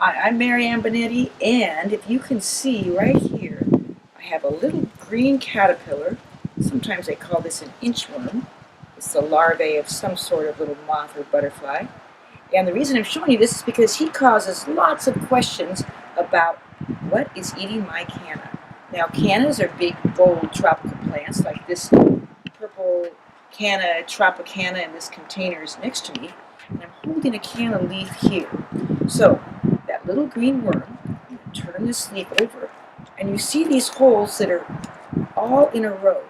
Hi, I'm Mary Ann Benetti, and if you can see right here, I have a little green caterpillar. Sometimes they call this an inchworm. It's the larvae of some sort of little moth or butterfly. And the reason I'm showing you this is because he causes lots of questions about what is eating my canna. Now, cannas are big, bold tropical plants like this purple canna, tropicana in this container is next to me. And I'm holding a canna leaf here. So, that little green worm, I'm going to turn this leaf over, and you see these holes that are all in a row.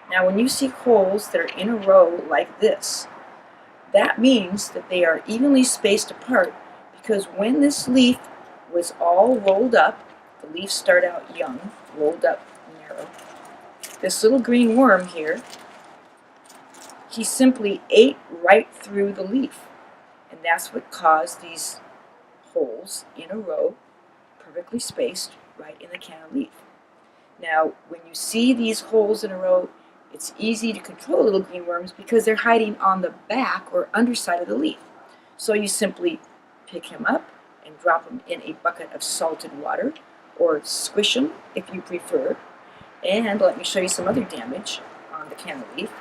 Now, when you see holes that are in a row like this, that means that they are evenly spaced apart, because when this leaf was all rolled up, the leaves start out young, rolled up narrow, this little green worm here, he simply ate right through the leaf. And that's what caused these holes in a row, perfectly spaced, right in the canna leaf. Now, when you see these holes in a row, it's easy to control little green worms because they're hiding on the back or underside of the leaf. So you simply pick him up and drop him in a bucket of salted water, or squish him if you prefer. And let me show you some other damage on the canna leaf.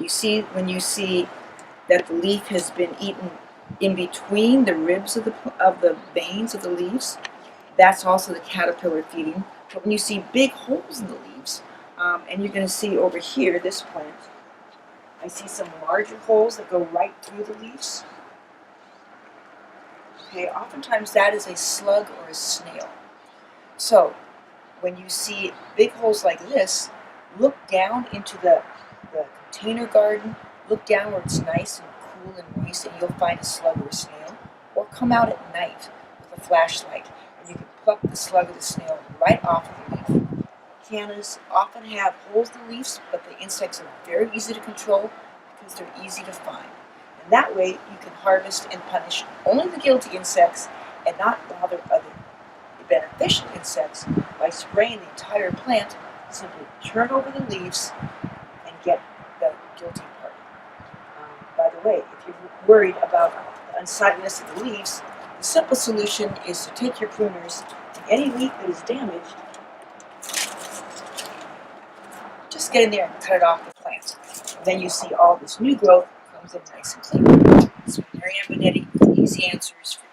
You see, when you see that the leaf has been eaten in between the ribs of the veins of the leaves, that's also the caterpillar feeding. But when you see big holes in the leaves, and you're going to see over here, this plant, I see some larger holes that go right through the leaves. Okay, oftentimes that is a slug or a snail. So when you see big holes like this, look down into the container garden, look down where it's nice and cool and moist, and you'll find a slug or a snail. Or come out at night with a flashlight, and you can pluck the slug or the snail right off of the leaf. Cannas often have holes in the leaves, but the insects are very easy to control because they're easy to find. And that way you can harvest and punish only the guilty insects and not bother other beneficial insects by spraying the entire plant. Simply turn over the leaves and get the guilty part. By the way, if you're worried about the unsightliness of the leaves, the simple solution is to take your pruners and any leaf that is damaged, just get in there and cut it off the plant. And then you see all this new growth comes in nice and clean. This is Mary Ann Benetti with easy answers for